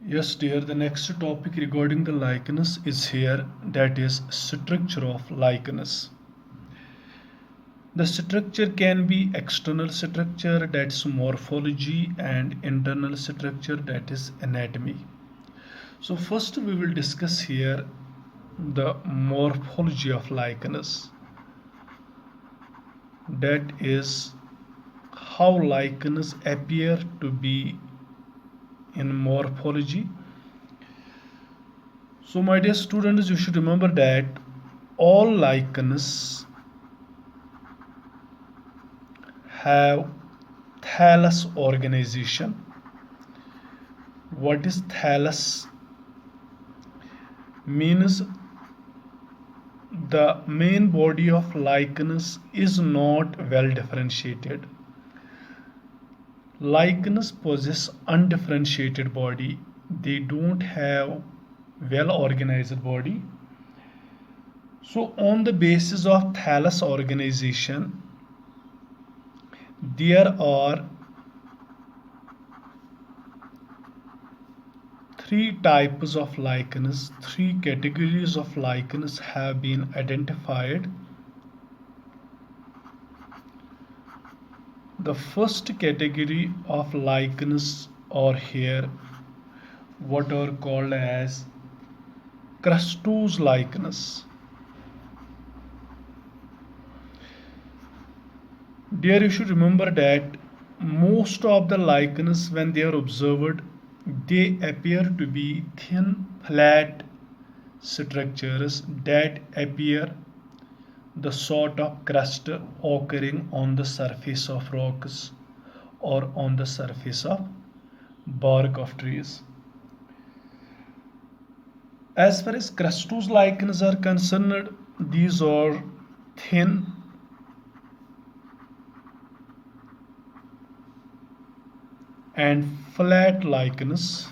Yes, dear, the next topic regarding the likeness is here, that is structure of likeness. The structure can be external structure, that's morphology, and internal structure, that is anatomy. So first we will discuss here the morphology of likeness, that is how likeness appear to be in morphology. So my dear students, you should remember that all likeness have thallus organization. What is thallus? Means the main body of likeness is not well differentiated. Likeness possess undifferentiated body. They don't have well organized body. So on the basis of thallus organization, there are three types of likeness, three categories of likeness have been identified. The first category of likeness are here what are called as crustose likeness. Dear, you should remember that most of the likeness when they are observed, they appear to be thin, flat structures that appear the sort of crust occurring on the surface of rocks or on the surface of bark of trees. As far as crustose lichens are concerned, these are thin and flat lichens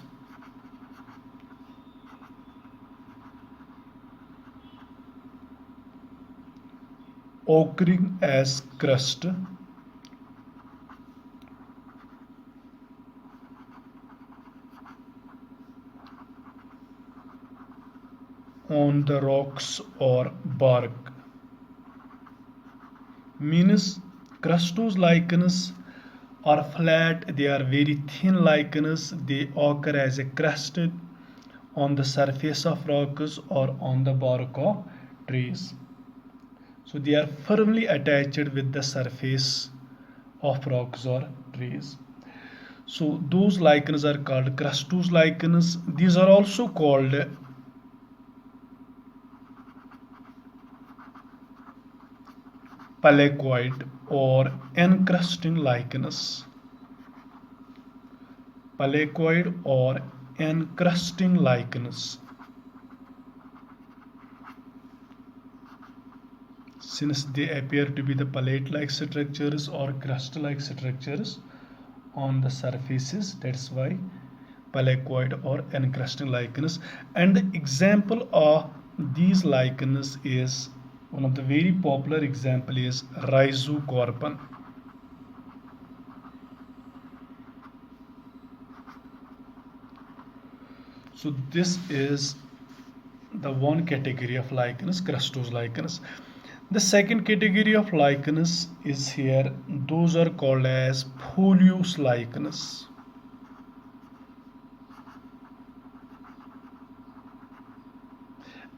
occurring as crust on the rocks or bark. Means crustose lichens are flat, they are very thin lichens, they occur as a crust on the surface of rocks or on the bark of trees. So they are firmly attached with the surface of rocks or trees. So those lichens are called crustose lichens. These are also called palacoid or encrusting lichens. Palacoid or encrusting lichens. Since they appear to be the palate-like structures or crust-like structures on the surfaces, that's why palacoid or encrusting lichens. And the example of these lichens is one of the very popular example is rhizocorpon. So this is the one category of lichens, crustose lichens. The second category of lichens is here. Those are called as foliose lichens.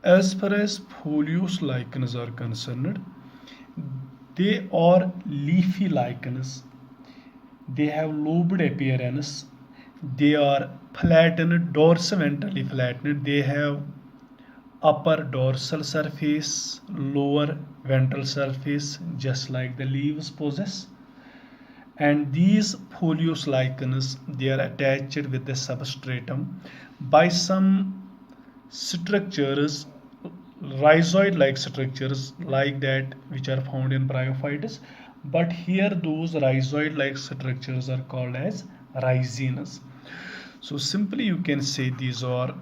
As far as foliose lichens are concerned, they are leafy lichens. They have lobed appearance. They are flattened, dorsoventrally flattened. They have upper dorsal surface, lower ventral surface, just like the leaves possess. And these foliose lichens, they are attached with the substratum by some structures, rhizoid-like structures like that which are found in bryophytes. But here those rhizoid-like structures are called as rhizinus. So simply you can say these are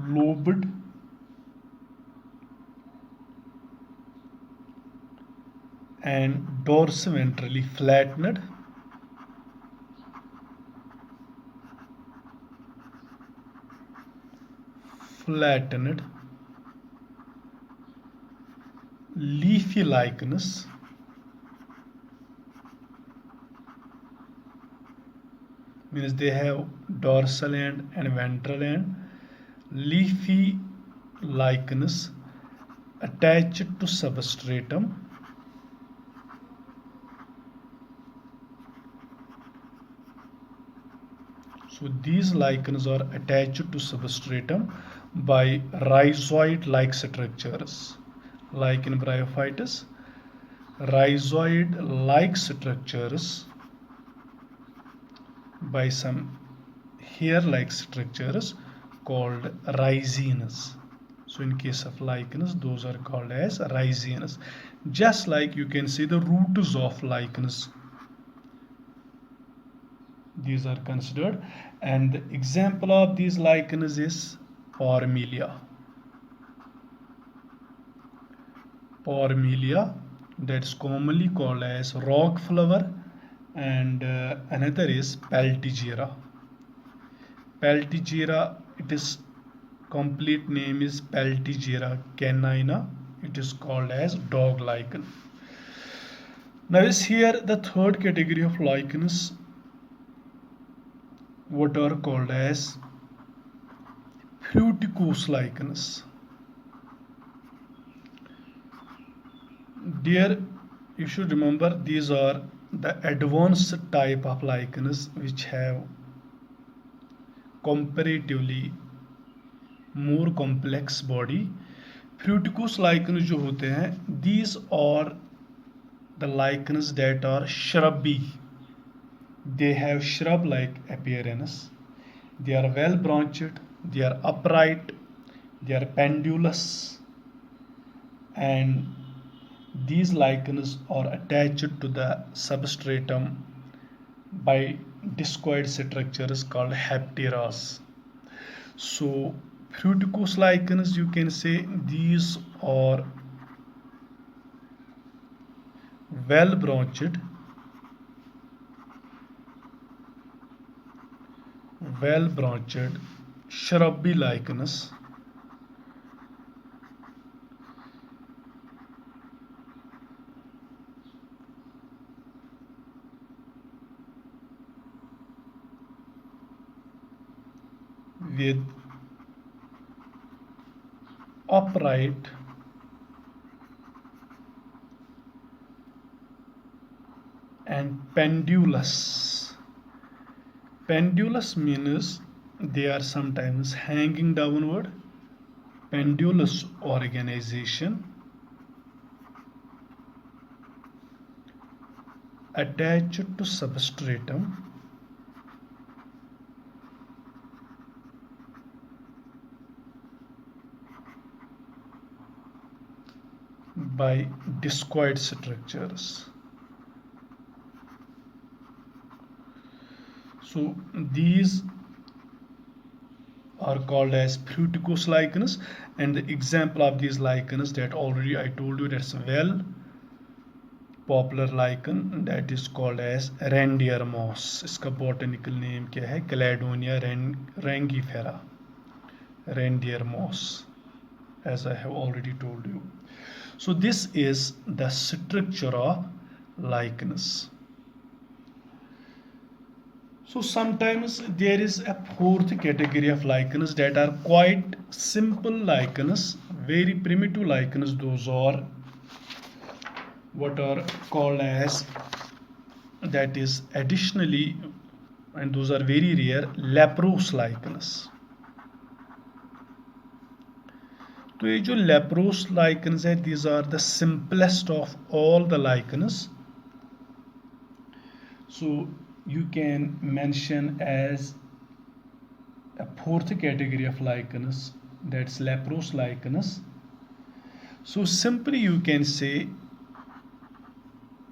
lobed and Dorsiventrally flattened. Flattened. Leafy lichenous. Means they have dorsal end and ventral end. Leafy lichenous attached to substratum. So these lichens are attached to substratum by rhizoid-like structures, like in Bryophytes. Rhizoid-like structures by some hair-like structures called rhizenes. So in case of lichens, those are called as rhizenes. Just like you can see the roots of lichens, these are considered. And the example of these lichens is Parmelia. Parmelia, that's commonly called as rock flower, and another is Peltigera. Peltigera, it is complete name is Peltigera canina. It is called as dog lichen. Now is here the third category of lichens, what are called as fruticose lichens. Dear, you should remember these are the advanced type of lichens which have comparatively more complex body. Fruticose lichens जो होते हैं, these are the lichens that are shrubby. They have shrub-like appearance. They are well branched. They are upright. They are pendulous, and these lichens are attached to the substratum by discoid structures called hapteras. So fruticose lichens, you can say these are well branched, shrubby lichens with upright and pendulous. Pendulous means they are sometimes hanging downward. Pendulous organization attached to substratum by discoid structures. So these are called as fruticose lichens, and the example of these lichens that already I told you, that's well popular lichen, that is called as reindeer moss. इसका botanical name क्या है? Cladonia rangifera. Reindeer moss, as I have already told you. So this is the structure of lichens. So sometimes there is a fourth category of lichens that are quite simple lichens, very primitive lichens. Those are what are called as, that is additionally, and those are very rare, leprose lichens. तो ये जो लेप्रोस lichens है, these are the simplest of all the lichens. So you can mention as a fourth category of lichens, that's leprose lichens. So simply you can say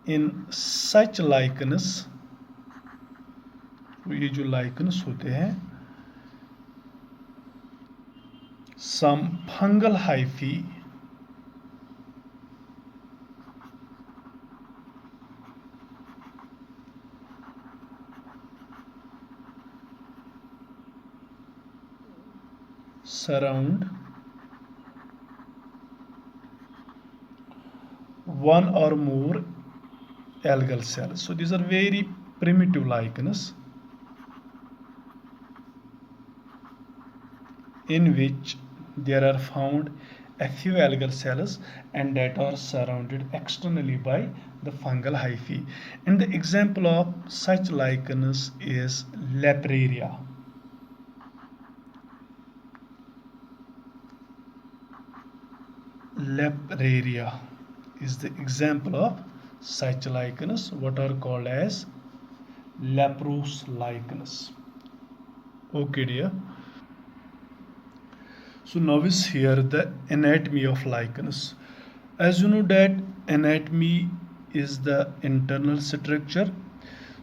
in such lichens, ये जो lichens होते हैं, some fungal hyphae surround one or more algal cells. So these are very primitive lichens in which there are found a few algal cells and that are surrounded externally by the fungal hyphae. And the example of such lichens is Lepraria. Lepraria is the example of such lichens, what are called as leprous lichens. Okay, dear. So now is here the anatomy of lichens. As you know that anatomy is the internal structure.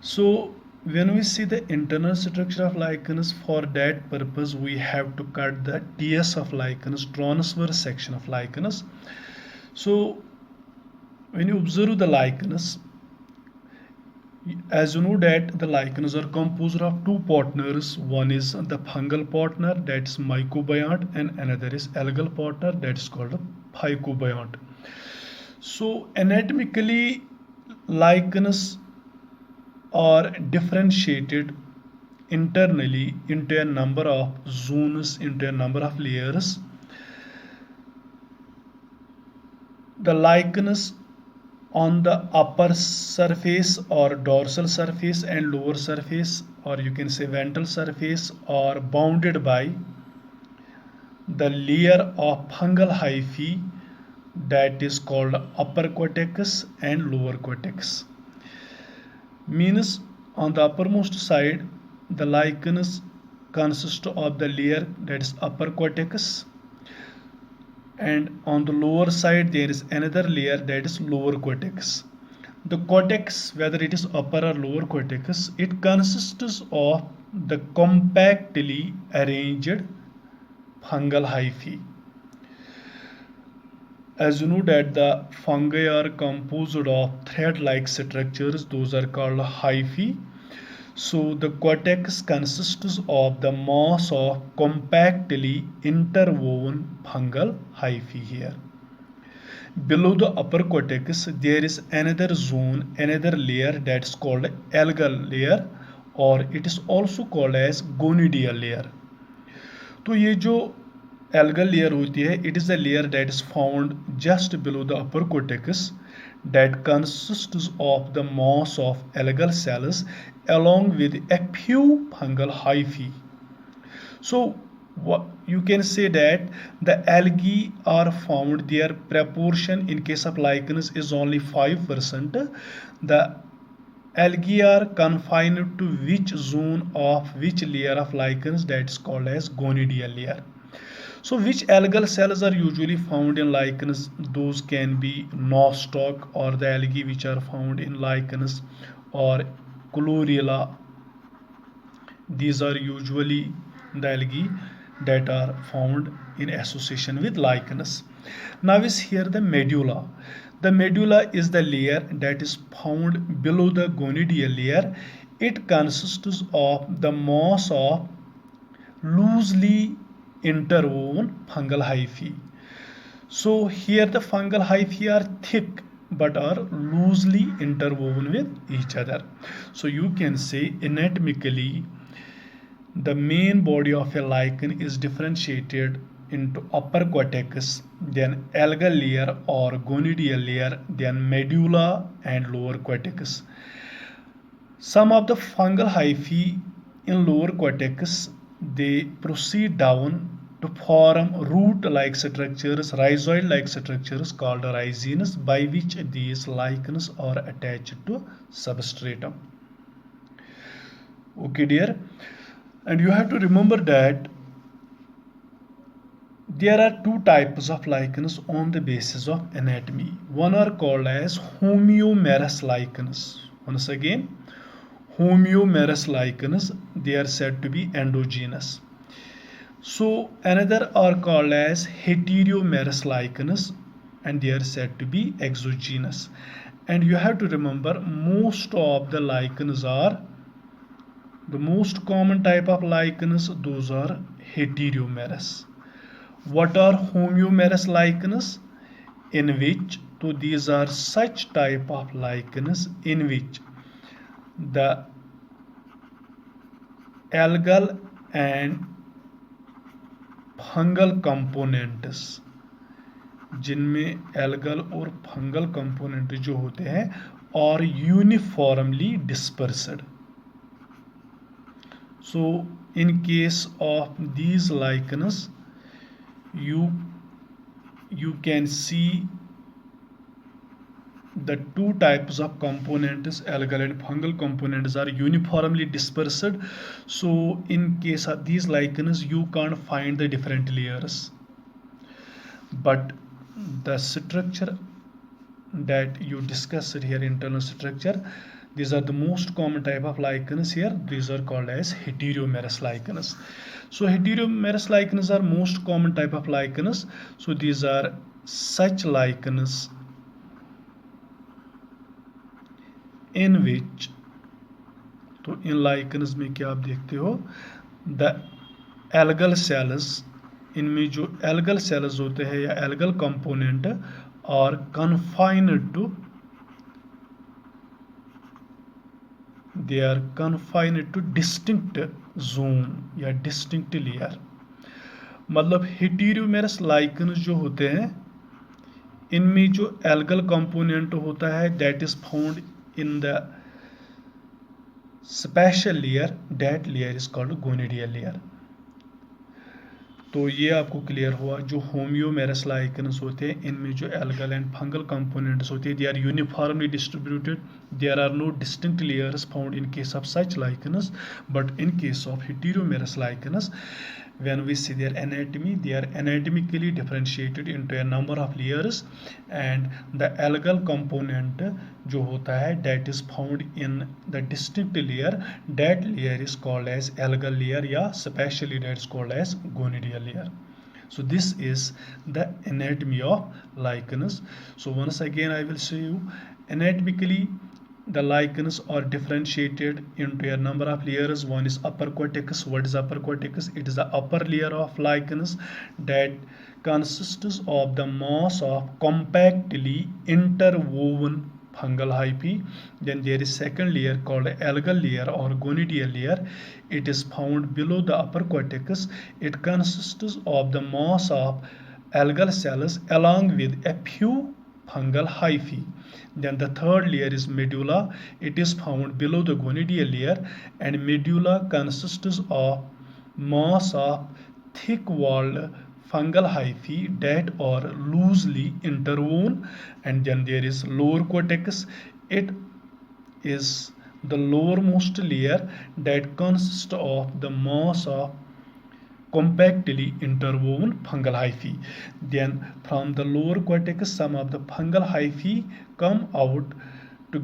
So when we see the internal structure of lichens, for that purpose we have to cut the TS of lichens, transverse section of lichens. So when you observe the lichens, as you know that the lichens are composed of two partners. One is the fungal partner, that's mycobiont, and another is algal partner, that's called a phycobiont. So anatomically lichens are differentiated internally into a number of zones, into a number of layers. The lichens on the upper surface or dorsal surface and lower surface, or you can say ventral surface, are bounded by the layer of fungal hyphae that is called upper cortex and lower cortex. Means on the uppermost side the lichens consist of the layer that is upper cortex, and on the lower side there is another layer that is lower cortex. The cortex, whether it is upper or lower cortex, it consists of the compactly arranged fungal hyphae. As you know that the fungi are composed of thread-like structures, those are called hyphae. So the cortex consists of the mass of compactly interwoven fungal hyphae here. Below the upper cortex there is another zone, another layer that's called algal layer, or it is also called as gonidial layer. तो ये जो algal layer होती है, it is a layer that is found just below the upper cortex that consists of the mass of algal cells along with a few fungal hyphae. So you can say that the algae are found, their proportion in case of lichens is only 5%. The algae are confined to which zone of which layer of lichens, that's called as gonidial layer. So which algal cells are usually found in lichens? Those can be nostoc, or the algae which are found in lichens, or chlorella. These are usually the algae that are found in association with lichens. Now is here the medulla. The medulla is the layer that is found below the gonidial layer. It consists of the mass of loosely interwoven fungal hyphae. So here the fungal hyphae are thick but are loosely interwoven with each other. So you can say anatomically the main body of a lichen is differentiated into upper cortex, then algal layer or gonidial layer, then medulla and lower cortex. Some of the fungal hyphae in lower cortex, they proceed down to form root-like structures, rhizoid-like structures called rhizomes, by which these lichens are attached to substratum. Okay, dear. And you have to remember that there are two types of lichens on the basis of anatomy. One are called as homeomerous lichens. Once again, homeomerous lichens, they are said to be endogenous. So another are called as heteromerous lichens, and they are said to be exogenous. And you have to remember most of the lichens are, the most common type of lichens, those are heteromerous. What are homeomerous lichens? In which, so these are such type of lichens in which the algal and fungal components, जिनमें algal और fungal component जो होते हैं और uniformly dispersed. So in case of these lichens you can see the two types of components, algal and fungal components, are uniformly dispersed. So in case of these lichens you can't find the different layers, but the structure that you discussed here, internal structure, these are the most common type of lichens here. These are called as heteromerous lichens. So heteromerous lichens are most common type of lichens. So these are such lichens in which, तो इन lichens में क्या आप देखते हो, the algal sales, इनमें जो algal sales होते हैं या algal component are confined to, they are confined to distinct zone या डिस्टिंक्ट लेयर. मतलब हेटेरोमेरस लाइकन्स जो होते हैं इनमें जो एल्गल कंपोनेंट होता है that is found in the special layer, that layer is called gonidial layer. तो ये आपको क्लियर हुआ. जो होम्योमेरस लाइकन्स होते हैं इनमें जो एल्गल एंड फंगल कंपोनेंट्स होते हैं they are uniformly distributed, there are no distinct layers found in case of such lichens. But in case of heteromerous lichens, when we see their anatomy, they are anatomically differentiated into a number of layers, and the algal component जो होता है that is found in the distinct layer, that layer is called as algal layer या specially that is called as gonidial layer. So this is the anatomy of lichens. So once again I will show you anatomically the lichens are differentiated into a number of layers. One is upper cortex. What is upper cortex? It is the upper layer of lichens that consists of the mass of compactly interwoven fungal hyphae. Then there is second layer called algal layer or gonidial layer. It is found below the upper cortex. It consists of the mass of algal cells along with a few fungal hyphae. Then the third layer is medulla. It is found below the gonidial layer, and medulla consists of mass of thick-walled fungal hyphae that are loosely interwoven. And then there is lower cortex. It is the lowermost layer that consists of the mass of compactly interwoven fungal hyphae. Then from the lower cortex some of the fungal hyphae come out to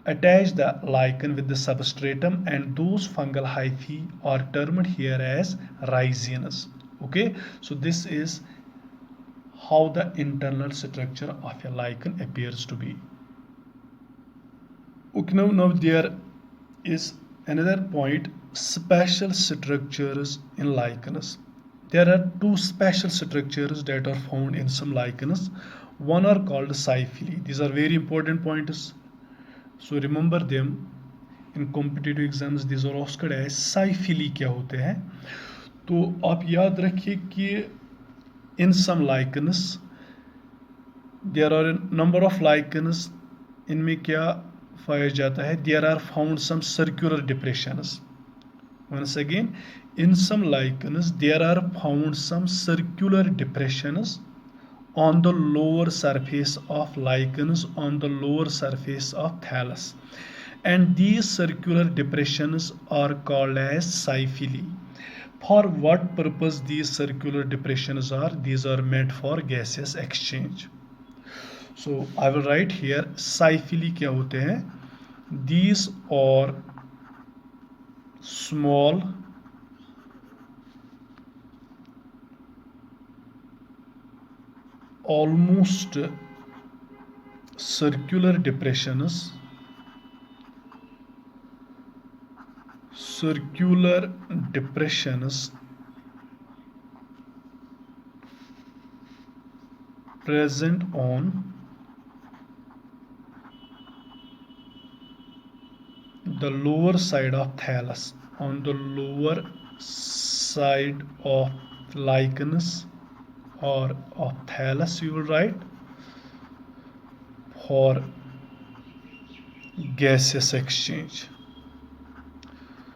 attach the lichen with the substratum, and those fungal hyphae are termed here as rhizomes. Okay, so this is how the internal structure of a lichen appears to be. Okay, now there is another point, special structures in lichens. There are two special structures that are found in some lichens. One are called xyphili. These are very important points, so remember them in competitive exams. These are asked as xyphili क्या होते हैं. तो आप याद रखिए कि in some lichens there are a number of lichens. इनमें क्या पाया जाता है, there are found some circular depressions. Once again, in some lichens there are found some circular depressions on the lower surface of lichens, on the lower surface of thallus, and these circular depressions are called as xyphili. For what purpose these circular depressions are? These are meant for gaseous exchange. So I will write here xyphili क्या होते हैं. These are small almost circular depressions present on the lower side of thallus, on the lower side of lichens or of thallus, you will write, for gaseous exchange.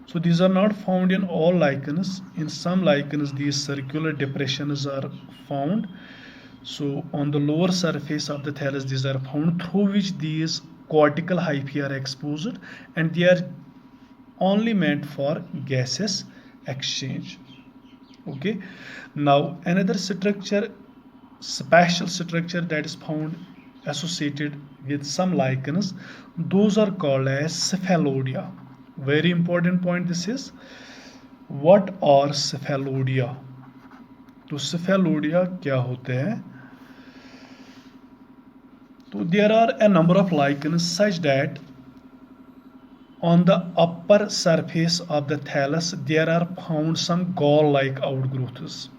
So these are not found in all lichens. In some lichens these circular depressions are found. So on the lower surface of the thallus these are found, through which these cortical hyphae are exposed, and they are only meant for gaseous exchange. Okay, now another structure, special structure that is found associated with some lichens, those are called as cephalodia. Very important point this is. What are cephalodia? तो cephalodia क्या होते हैं? So there are a number of lichens such that on the upper surface of the thallus there are found some gall-like outgrowths.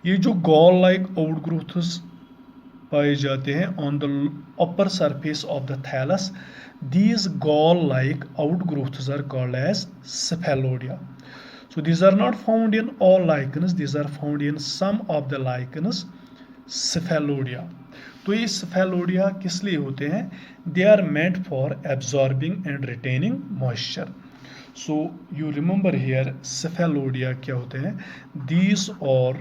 ये जो gall-like outgrowths पाए जाते हैं on the upper surface of the thallus, these gall-like outgrowths are called as cephalodia. So these are not found in all lichens, these are found in some of the lichens, cephalodia. तो ये cephalodia किस लिए होते हैं? They are meant for absorbing and retaining moisture. So you remember here cephalodia क्या होते हैं? These are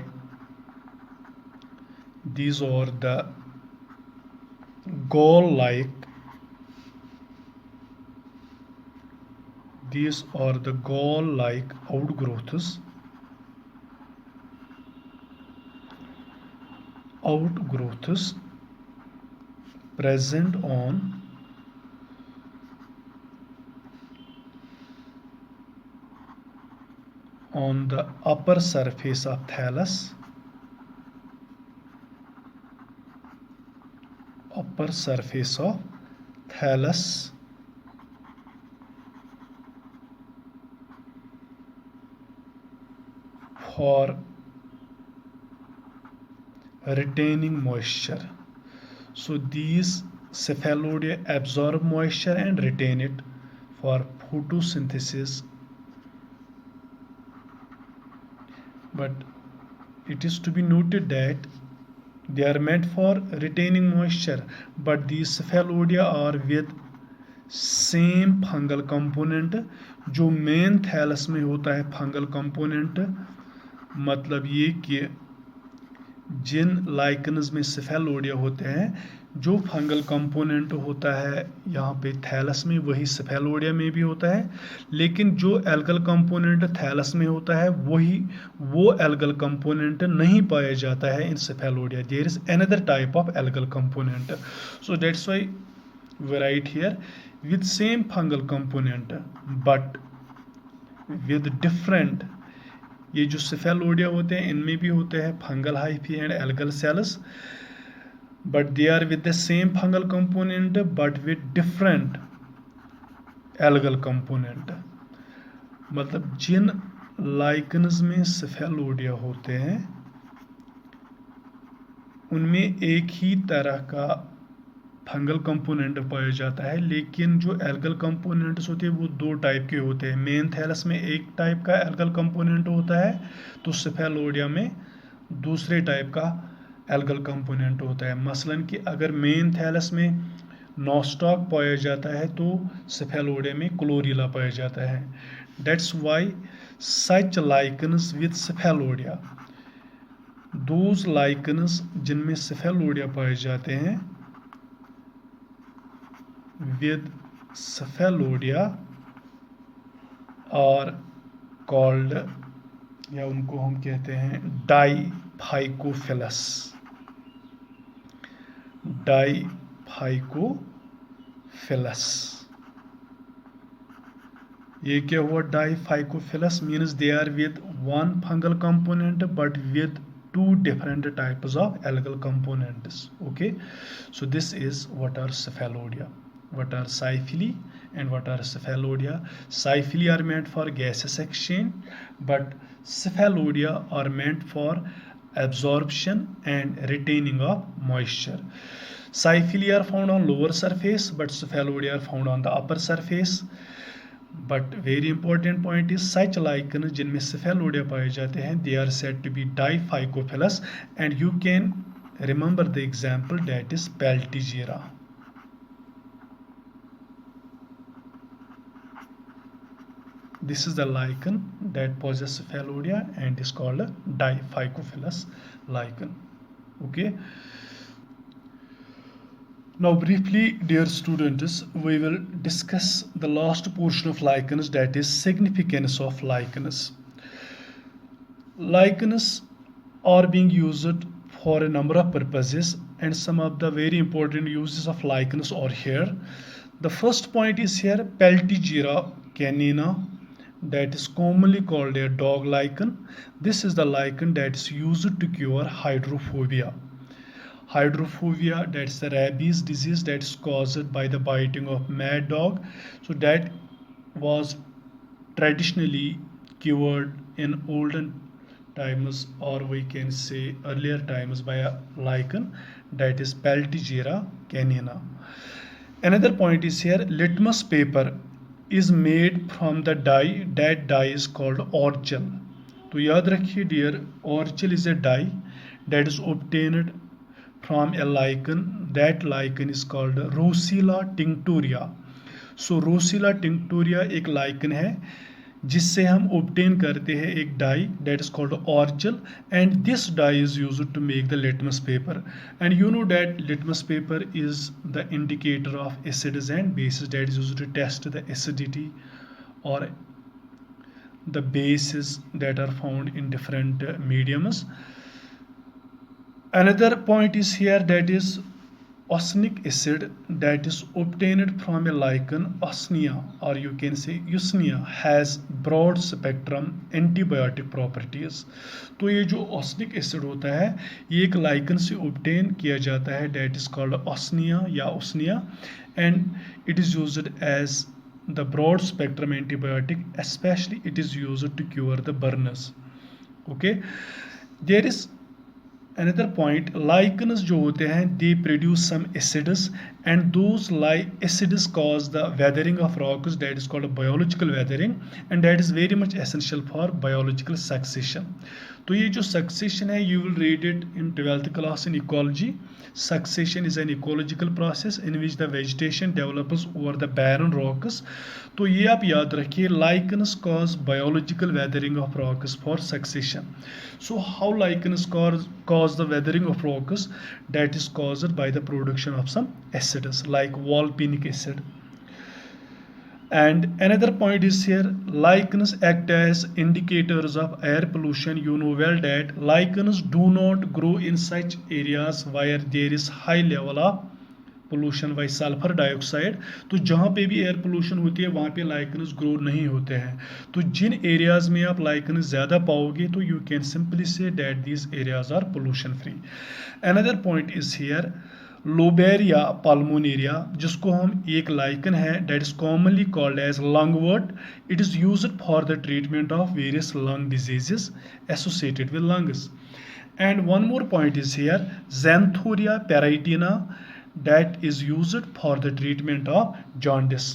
the gall-like outgrowths present on the upper surface of thallus, for retaining moisture. So these cephalodia absorb moisture and retain it for photosynthesis. But it is to be noted that they are meant for retaining moisture, but these cephalodia are with same fungal component जो main thallus में होता है fungal component. मतलब ये कि जिन lichens में सेफेलोडिया होते हैं जो फंगल कंपोनेंट होता है यहाँ पे थैलस में वही सेफेलोडिया में भी होता है, लेकिन जो एल्गल कंपोनेंट थैलस में होता है वो एल्गल कंपोनेंट नहीं पाया जाता है in cephalodia. There is another type of algal component. So that's why we write here with same fungal component but with different. ये जो सेफेलोडिया होते हैं इनमें भी होते हैं fungal hyphae and algal cells, but they are with the same fungal component but with different algal component. मतलब जिन लाइकन्स में सेफेलोडिया होते हैं उनमें एक ही तरह का फंगल कंपोनेंट पाया जाता है, लेकिन जो एल्गल कंपोनेंट्स होते हैं वो दो टाइप के होते हैं. मेन थैलस में एक टाइप का एल्गल कंपोनेंट होता है तो सेफेलोडिया में दूसरे टाइप का एल्गल कंपोनेंट होता है. मसलन कि अगर मेन थैलस में नॉस्टॉक पाया जाता है तो सेफेलोडिया में क्लोरीला पाया जाता है. That's why such lichens with cephalodia, those lichens जिनमें सेफेलोडिया पाए जाते हैं with cephalodia are called, या उनको हम कहते हैं डाइफाइकोफिलस. ये क्या हुआ? Diphycophilous means they are with one fungal component but with two different types of algal components. Okay, so this is what are cephalodia, what are siphyli and what are cephalodia. Siphyli are meant for gaseous exchange, but cephalodia are meant for absorption and retaining of moisture. Cyphili are found on lower surface, but cephalodia are found on the upper surface. But very important point is such lichens जिनमें cephalodia पाए जाते हैं, they are said to be diphycophilous, and you can remember the example, that is Peltigera. This is the lichen that possesses cephalodia and is called a diphycophilous lichen. Okay. Now briefly, dear students, we will discuss the last portion of lichens, that is significance of lichens. Lichens are being used for a number of purposes, and some of the very important uses of lichens are here. The first point is here, Peltigera canina, that is commonly called a dog lichen. This is the lichen that is used to cure hydrophobia. Hydrophobia, that's the rabies disease that is caused by the biting of mad dog. So that was traditionally cured in olden times, or we can say earlier times, by a lichen that is Peltigera canina. Another point is here, litmus paper is made from the dye. That dye is called orchil. तो याद रखिए dear, orchil is a dye that is obtained from a lichen. That lichen is called Roccilla tinctoria. So Roccilla tinctoria एक lichen है जिससे हम obtain करते हैं एक dye that is called orchil, and this dye is used to make the litmus paper. And you know that litmus paper is the indicator of acids and bases, that is used to test the acidity or the bases that are found in different mediums. Another point is here, that is osnic acid that is obtained from a lichen. Osnia, or you can say Usnea, has broad spectrum antibiotic properties. तो ये जो osnic acid होता है ये एक lichen से obtain किया जाता है, that is called Osnea या Usnea, and it is used as the broad spectrum antibiotic, especially it is used to cure the burners. Okay, there is another point, lichens जो होते हैं, they produce some acids, and those acids cause the weathering of rocks, that is called biological weathering, and that is very much essential for biological succession. तो ये जो succession है, you will read it in 12th class in ecology. Succession is an ecological process in which the vegetation develops over the barren rocks. तो ये आप याद रखिए, lichens cause biological weathering of rocks for succession. So how lichens cause the weathering of rocks? That is caused by the production of some acids like volcanic acid. And another point is here, lichens act as indicators of air pollution. You know well that lichens do not grow in such areas where there is high level of pollution by sulphur dioxide. तो जहाँ पे भी air pollution होती है वहाँ पे lichens grow नहीं होते हैं. तो जिन एरियाज में आप लाइकन्स ज़्यादा पाओगे तो you can simply say that these areas are pollution free. Another point is here, Lobaria pulmonaria, जिसको हम एक लाइकन है, that is commonly called as lungwort. It is used for the treatment of various lung diseases associated with lungs. And one more point is here, Xanthoria parietina, that is used for the treatment of jaundice.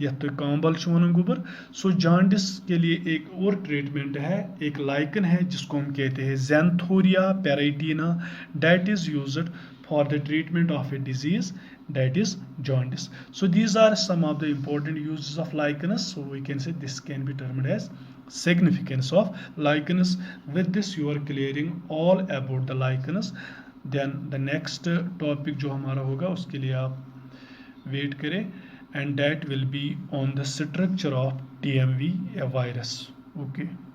यह तो कांबल one गोबर. सो jaundice के लिए एक और treatment है, एक lichen है जिसको हम कहते हैं ज़ैंथोरिया parietina, that is used for the treatment of a disease that is jaundice. So these are some of the important uses of lichens. So we can say this can be termed as significance of lichens. With this you are clearing all about the lichens. Then the next topic जो हमारा होगा उसके लिए आप wait करें, and that will be on the structure of TMV, a virus. Okay.